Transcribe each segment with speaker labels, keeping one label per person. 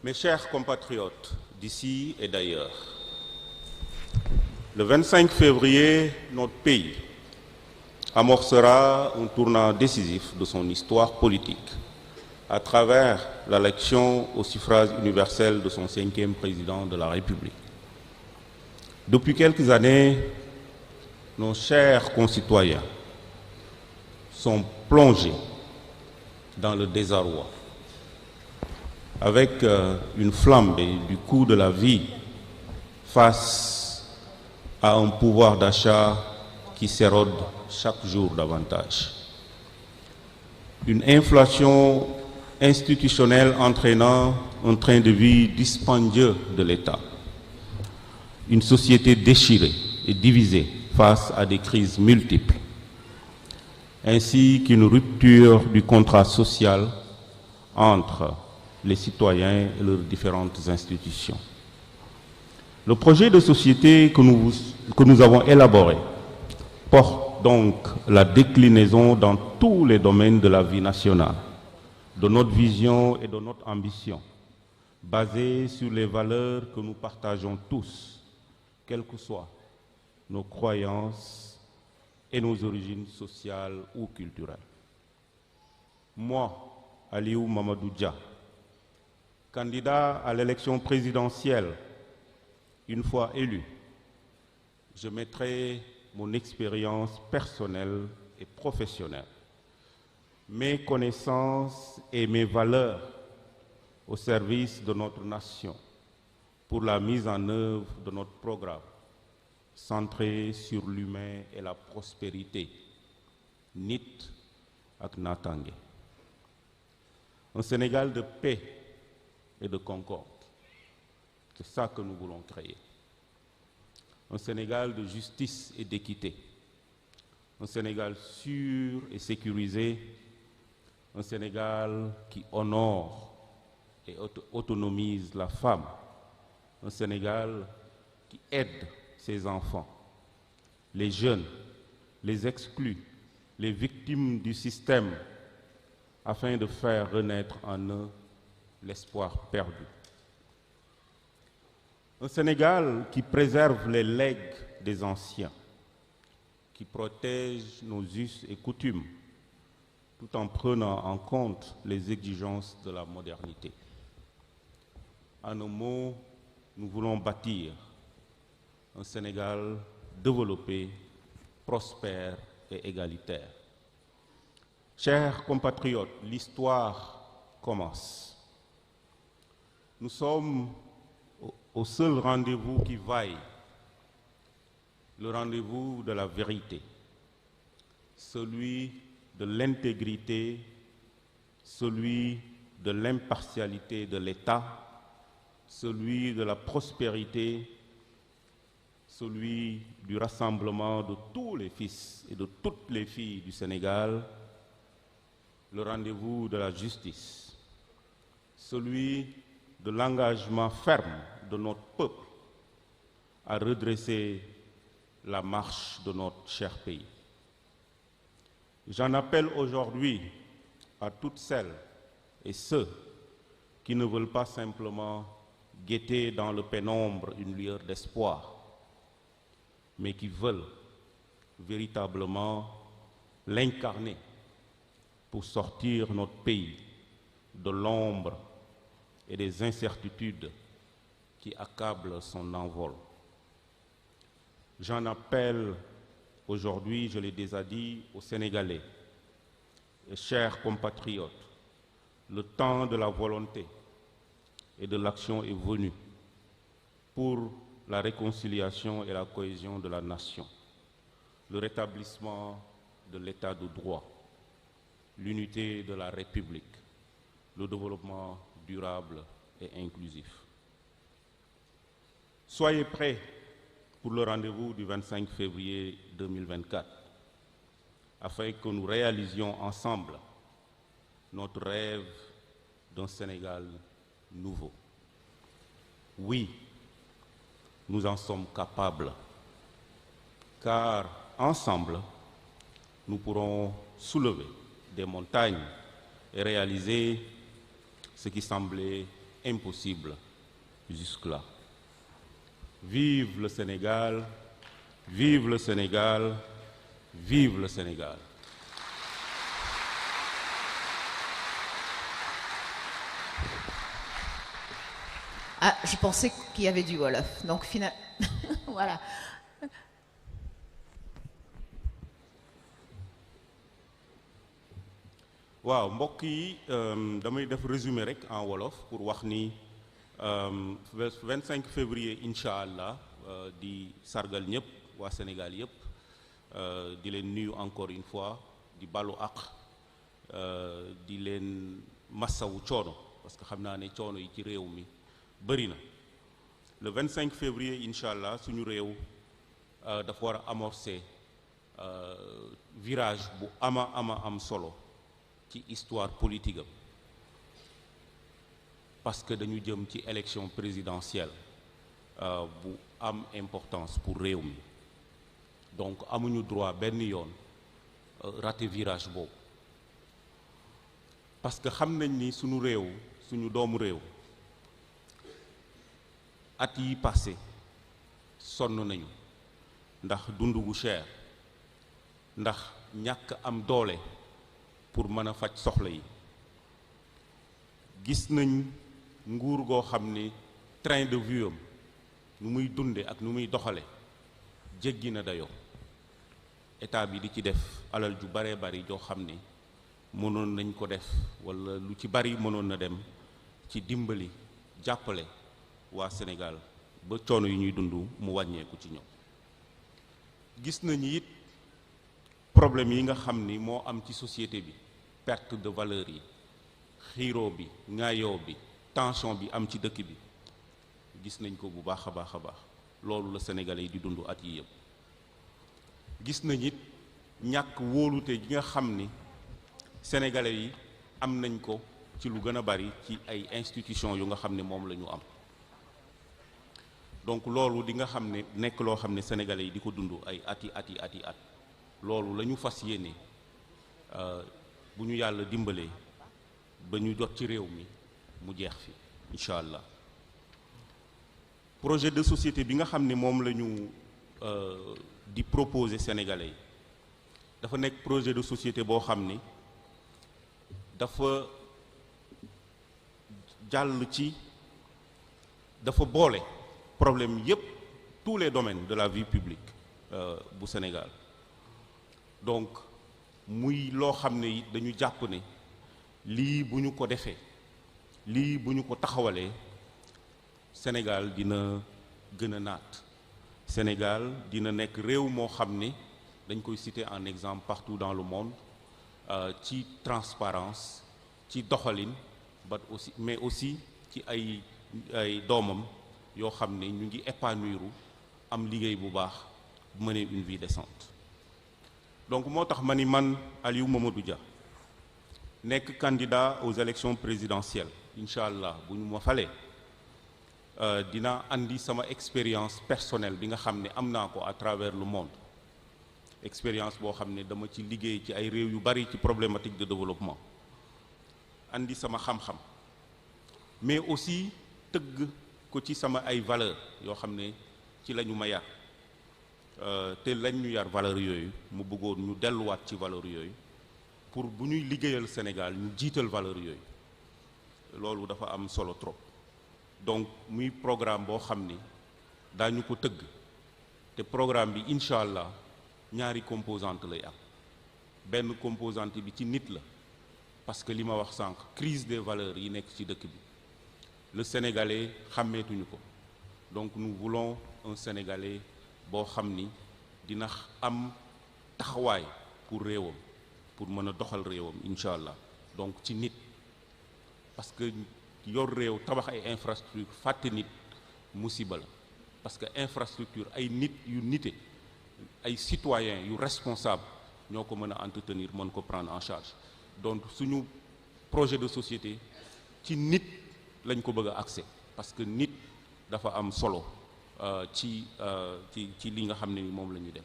Speaker 1: Mes chers compatriotes d'ici et d'ailleurs, le 25 février, notre pays amorcera un tournant décisif de son histoire politique à travers l'élection au suffrage universel de son 5e président de la République. Depuis quelques années, nos chers concitoyens sont plongés dans le désarroi, avec une flambée du coût de la vie face à un pouvoir d'achat qui s'érode chaque jour davantage. Une inflation institutionnelle entraînant un train de vie dispendieux de l'État. Une société déchirée et divisée face à des crises multiples, ainsi qu'une rupture du contrat social entre les citoyens et leurs différentes institutions. Le projet de société que nous avons élaboré porte donc la déclinaison dans tous les domaines de la vie nationale, de notre vision et de notre ambition, basée sur les valeurs que nous partageons tous, quelles que soient nos croyances et nos origines sociales ou culturelles. Moi, Aliou Mamadou Dia, candidat à l'élection présidentielle, une fois élu, je mettrai mon expérience personnelle et professionnelle, mes connaissances et mes valeurs au service de notre nation pour la mise en œuvre de notre programme centré sur l'humain et la prospérité, NIT ak Natangé. Un Sénégal de paix et de concorde, c'est ça que nous voulons créer. Un Sénégal de justice et d'équité, un Sénégal sûr et sécurisé, un Sénégal qui honore et autonomise la femme, un Sénégal qui aide ses enfants, les jeunes, les exclus, les victimes du système, afin de faire renaître en eux l'espoir perdu. Un Sénégal qui préserve les legs des anciens, qui protège nos us et coutumes, tout en prenant en compte les exigences de la modernité. En un mot, nous voulons bâtir un Sénégal développé, prospère et égalitaire. Chers compatriotes, l'histoire commence. Nous sommes au seul rendez-vous qui vaille, le rendez-vous de la vérité, celui de l'intégrité, celui de l'impartialité de l'État, celui de la prospérité, celui du rassemblement de tous les fils et de toutes les filles du Sénégal, le rendez-vous de la justice, celui de l'engagement ferme de notre peuple à redresser la marche de notre cher pays. J'en appelle aujourd'hui à toutes celles et ceux qui ne veulent pas simplement guetter dans le pénombre une lueur d'espoir, mais qui veulent véritablement l'incarner pour sortir notre pays de l'ombre et des incertitudes qui accablent son envol. J'en appelle aujourd'hui, je l'ai déjà dit, aux Sénégalais et chers compatriotes, le temps de la volonté et de l'action est venu pour la réconciliation et la cohésion de la nation, le rétablissement de l'état de droit, l'unité de la République, le développement durable et inclusif. Soyez prêts pour le rendez-vous du 25 février 2024, afin que nous réalisions ensemble notre rêve d'un Sénégal nouveau. Oui, nous en sommes capables, car ensemble, nous pourrons soulever des montagnes et réaliser ce qui semblait impossible jusque-là. Vive le Sénégal, vive le Sénégal, vive le Sénégal.
Speaker 2: Ah, je pensais qu'il y avait du Wolof, donc finalement, voilà.
Speaker 1: waaw mbokk yi damay def résumé rek en wolof pour wax ni 25 février incha allah di sargal ñëpp waa Sénégal yëpp di leen nuyu encore une fois di balu àq di leen massawu coono parce que xam naa ne coono yi ci réew mi bëri na le 25 février incha allah suñu réew dafa war a amorcer virage bu am solo ci histoire politique am parce que dañu jëm ci élection présidentielle bu am importance pour réew mi donc amuñu droit benn yoon rater virage boobu parce que xam nañ ni suñu réew suñu doomu réew at yi passé sonn nañu ndax dund gu cher ndax ñàkk am doole pour mën a faj soxla yi gis nañ nguur goo xam ni train de vie am nu muy dunde ak nu muy doxale jéggi na dayoo état bi di ci def alal ju baree bari joo xam ni mënoon nañ ko def walla lu ci bari mënoon na dem ci dimbali jàppale waa Sénégal ba coono yi ñuy dund mu wàññeeku ci ñoom gis nañu it problème yi nga xam ni moo am ci société bi perte de valeur yi xiiroo bi ŋaayoo bi tension bi am ci dëkk bi gis nañ ko bu baax a baax a baax loolu la sénégalais yi di dund at yi yëpp gis nañ it ñàkk wóolute gi nga xam ni sénégalais yi am nañ ko ci lu gën a bari ci ay institutions yu nga xam ne moom la ñu am donc loolu di nga xam ne nekk loo xam ne sénégalais yi di ko dund ay at loolu la ñu fas yéene bu ñu yàlla dimbalee ba ñu jot ci réew mi mu jeex fi incha allah projet de société bi nga xam ne moom la ñu di proposer sénégalais yi dafa nekk projet de société boo xam ni dafa jàll ci dafa boole problème yépp tous les domaines de la vie publique bu Sénégal donc muy loo xam ne it dañu jàpp ne lii bu ñu ko defee lii bu ñu ko taxawalee Sénégal dina gën a naat Sénégal dina nekk réew moo xam ne dañ koy citer en exemple partout dans le monde ci transparence ci doxalin mais aussi ci ay doomam yoo xam ne ñu ngi épanouir am liggéey bu baax mener une vie décente donc moo tax ma ni man Aliou Mamadou Dia nekk candidat aux élections présidentielles incha allah bu ñu ma falee dina andi sama expérience personnelle bi nga xam ne am naa ko à travers le monde expérience boo xam ne dama ci liggéey ci ay réew yu bari ci problématique de développement andi sama xam-xam mais aussi tëgg ko ci sama ay valeurs yoo xam ne ci la ñu ma yar te lañ ñu yar valeurs yooyu mu bëggoon ñu delluwaat ci valeurs yooyu pour bu ñuy liggéeyal Sénégal ñu jiital valeurs yooyu loolu dafa am solo trop donc muy programme boo xam ni daañu ko tëgg te programme bi incha allah ñaari composante lay am benn composante bi ci nit la parce que li ma wax sànq crise des valeurs yi nekk ci dëkk bi le sénégalais xàmmeetuñu ko donc nous voulons un sénégalais boo xam ni dina am taxawaay pour réewam pour mën a doxal réewam incha allah donc ci nit parce que yor réew tabax ay infrastructure fàtte nit musiba la parce que infrastructure ay nit yu nite ay citoyens yu responsable ñoo ko mën a entretenir mën ko prendre en charge donc suñu projet de société ci nit lañ ko bëgg a accès parce que nit dafa am solo ci li nga xam ne ni moom la ñu def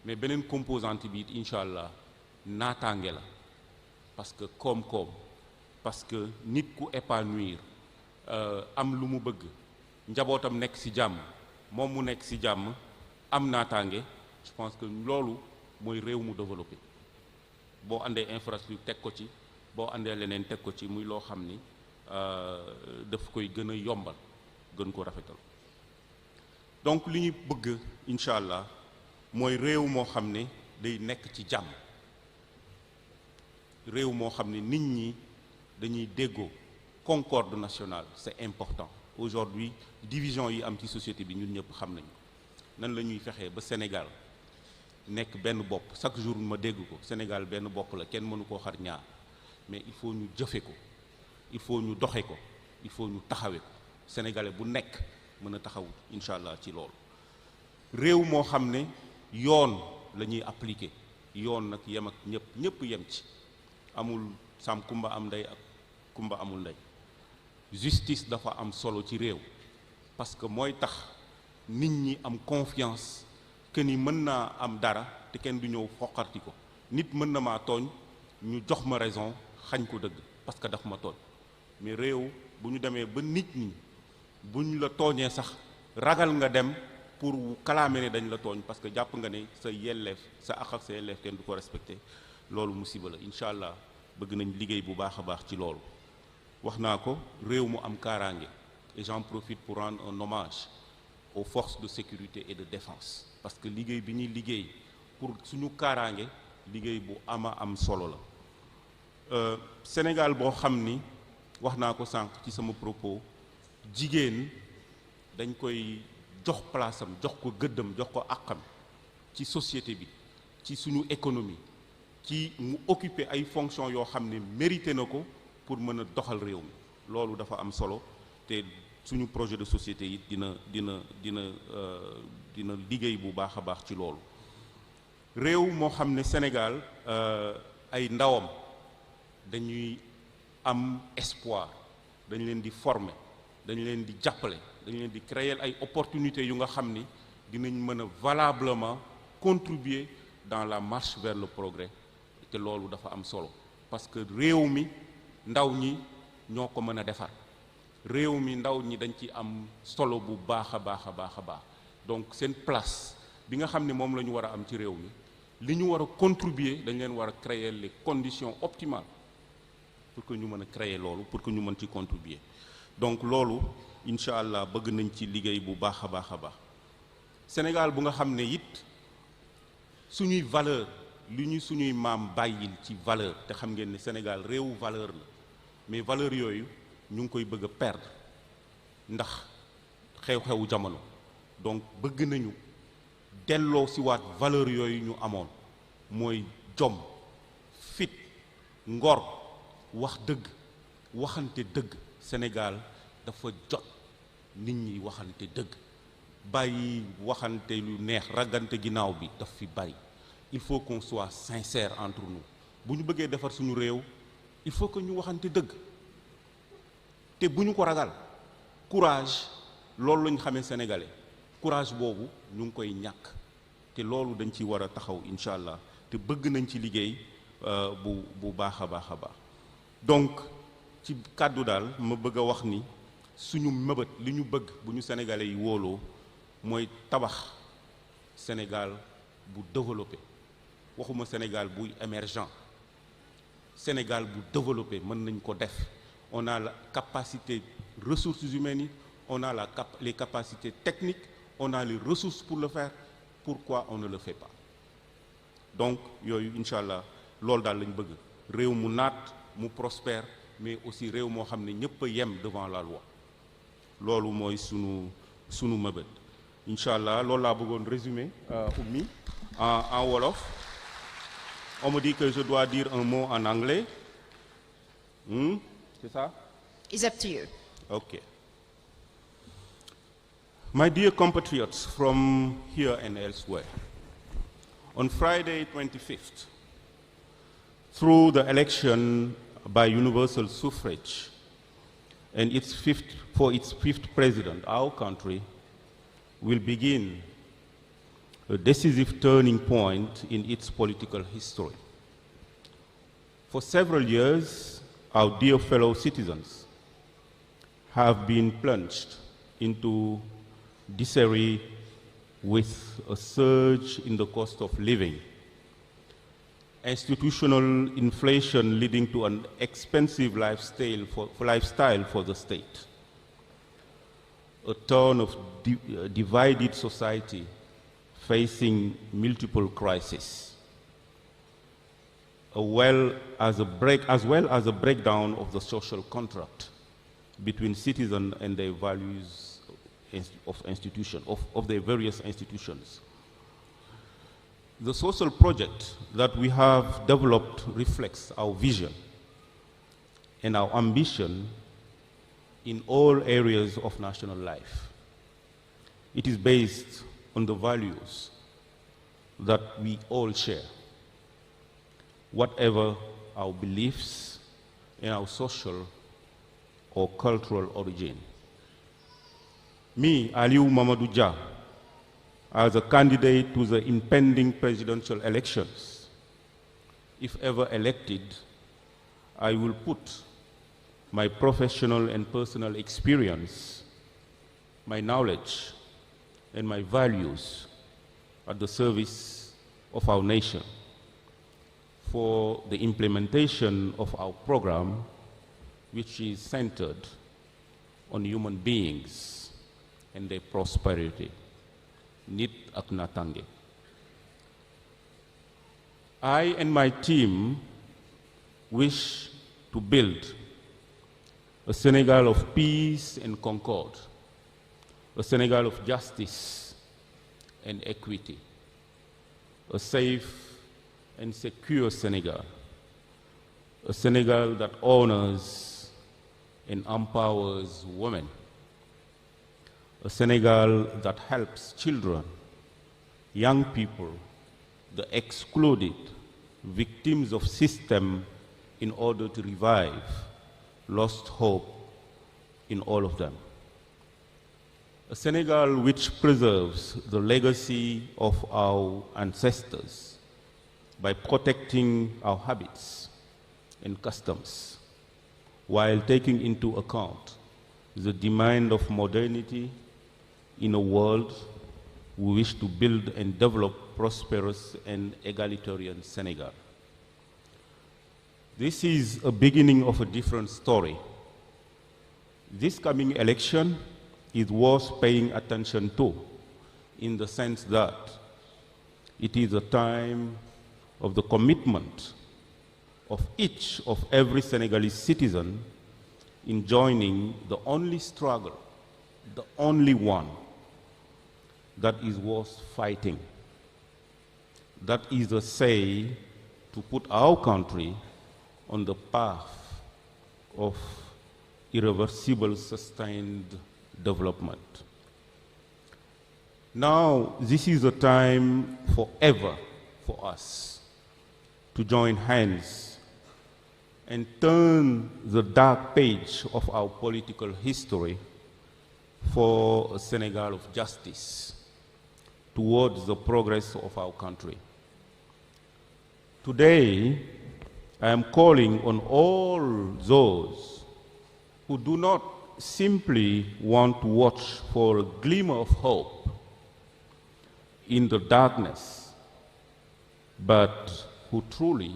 Speaker 1: mais beneen composante bi it incha allah naataange la parce que koom-koom parce que nit ku épanouir am lu mu bëgg njabootam nekk ci jàmm moom mu nekk ci jàmm am naataange je pense que loolu mooy réew mu développé boo àndee infrastructure teg ko ci boo àndee leneen teg ko ci muy loo xam ni daf koy gën a yombal gën ko rafetal donc li ñu bëgg incha allah mooy réew moo xam ne day nekk ci jàmm réew moo xam ne nit ñi dañuy déggoo concorde nationale c'est important aujourd'hui division yi am ci société bi ñun ñëpp xam nañu nan la ñuy fexee ba Sénégal nekk benn bopp chaque jour ma dégg ko Sénégal benn bopp la kenn mënu koo xar ñaar mais il faut ñu jëfe ko il faut ñu doxe ko il faut ñu taxawe ko sénégalais bu nekk mën a taxaw incha allah ci loolu réew moo xam ne yoon la ñuy appliquer yoon nag yem ak ñëpp yem ci amul sam kumba am ndey ak kumba amul ndey justice dafa am solo ci réew parce que mooy tax nit ñi am confiance que ni mën naa am dara te kenn du ñëw foqarti ko nit mën na maa tooñ ñu jox ma raison xañ ko dëgg parce que daf ma tooñ mais réew bu ñu demee ba nit ñi buñ la tooñee sax ragal nga dem pour kalaame ne dañ la tooñ parce que jàpp nga ne sa yelleef sa àq ak sa yelleef kenn du ko respecté loolu musiba la incha allah bëgg nañ liggéey bu baax a baax ci loolu wax naa ko réew mu am kaaraange et j'en profite pour rendre un hommage aux forces de sécurité et de défense parce que liggéey bi ñuy liggéey pour suñu kaaraange liggéey bu am solo la Sénégal boo xam ni wax naa ko sànq ci sama propos jigéen dañ koy jox place am jox ko gëddam jox ko àqam ci société bi ci suñu économie ci mu occuper ay fonctions yoo xam ne mérité na ko pour mën a doxal réew mi loolu dafa am solo te suñu projet de société yi dina liggéey bu baax a baax ci loolu réew moo xam ne Sénégal ay ndawam dañuy am espoir dañ leen di former dañ leen di jàppale dañ leen di créer ay opportunités yu nga xam ni dinañ mën a valablement contribuer dans la marche vers le progrès te loolu dafa am solo parce que réew mi ndaw ñi ñoo ko mën a defar réew mi ndaw ñi dañ ci am solo bu baax a baax donc seen place bi nga xam ne moom la ñu war a am ci réew mi li ñu war a contribuer dañ leen war a créer les conditions optimales pour que ñu mën a créer loolu pour que ñu mën ci contribuer donc loolu incha allah bëgg nañ ci liggéey bu baax a baax Sénégal bu nga xam ne it suñuy valeur li ñu suñuy maam bàyyil ci valeur te xam ngeen ne Sénégal réewu valeur la mais valeur yooyu ñu ngi koy bëgg a perdre ndax xew-xewu jamono donc bëgg nañu delloo si waat valeur yooyu ñu amoon mooy jom fit ngor wax dëgg waxante dëgg Sénégal dafa jot nit ñi waxante dëgg bàyyi waxante lu neex raggante ginnaaw bi daf fi bari il faut qu'on soit sincère entre nous bu ñu bëggee defar suñu réew il faut que ñu waxante dëgg te bu ñu ko ragal courage loolu lañ xamee sénégalais courage boobu ñu ngi koy ñàkk te loolu dañ ci war a taxaw incha allah te bëgg nañ ci liggéey bu baax a baax donc ci kàddu daal ma bëgg a wax ni suñu mëbët li ñu bëgg bu ñu sénégalais yi wóoloo mooy tabax Sénégal bu développé waxuma Sénégal buy émergent Sénégal bu développé mën nañ ko def on a la capacité ressources humaines yi on a les capacités techniques on a les ressources pour le faire pourquoi on ne le fait pas donc yooyu incha allah loolu daal lañ bëgg réew mu naat mu prospère mais aussi réew moo xam ne ñëpp a yem devant la loi loolu mooy sunu mëbët incha allah loolu laa bëggoon résumé Oumy en wolof on me dit que je dois dire un mot en anglais c'est ça?
Speaker 2: It's up to you.
Speaker 1: Okay. My dear compatriots from here and elsewhere, on Friday 25th, through the election by universal suffrage and for its fifth president, our country will begin a decisive turning point in its political history. For several years, our dear fellow citizens have been plunged into disarray with a surge in the cost of living, institutional inflation leading to an expensive lifestyle for the state, a ton of divided society facing multiple crises, as well as a breakdown of the social contract between citizens and their values of their various institutions. The social project that we have developed reflects our vision and our ambition in all areas of national life. It is based on the values that we all share, whatever our beliefs and our social or cultural origin. Me, Aliou Mamadou Dia, as a candidate to the impending presidential elections, if ever elected, I will put my professional and personal experience, my knowledge, and my values at the service of our nation for the implementation of our program, which is centered on human beings and their prosperity. Nit ak natange. I and my team wish to build a Senegal of peace and concord, a Senegal of justice and equity, a safe and secure Senegal, a Senegal that honors and empowers women, a Senegal that helps children, young people, the excluded, victims of system in order to revive lost hope in all of them. A Senegal which preserves the legacy of our ancestors by protecting our habits and customs while taking into account the demand of modernity in a world we wish to build and develop prosperous and egalitarian Senegal. This is a beginning of a different story. This coming election is worth paying attention to in the sense that it is a time of the commitment of each of every Senegalese citizen in joining the only struggle, the only one that is worth fighting. That is a say to put our country on the path of irreversible sustained development. Now, this is a time forever for us to join hands and turn the dark page of our political history for a Senegal of justice towards the progress of our country. Today, I am calling on all those who do not simply want to watch for a glimmer of hope in the darkness, but who truly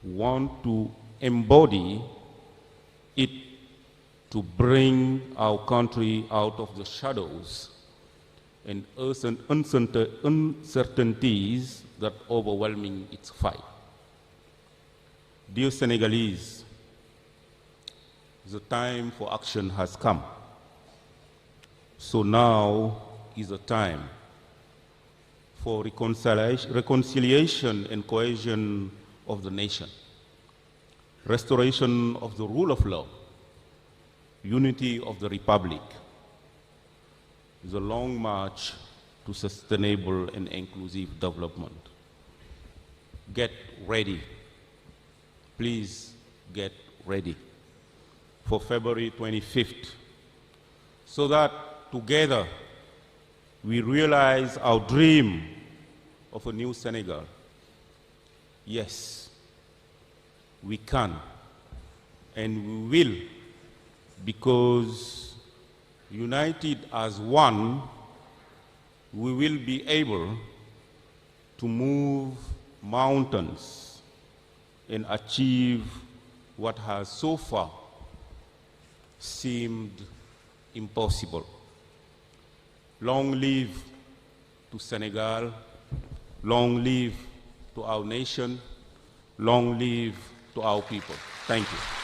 Speaker 1: want to embody it to bring our country out of the shadows and uncertainties that overwhelming its fight. Dear Senegalese, the time for action has come. So now is the time for reconciliation and cohesion of the nation, restoration of the rule of law, unity of the Republic, the long march to sustainable and inclusive development. Get ready. Please get ready for February 25th, so that together we realize our dream of a new Senegal. Yes, we can and we will because united as one, we will be able to move mountains and achieve what has so far seemed impossible. Long live to Senegal, long live to our nation, long live to our people. Thank you.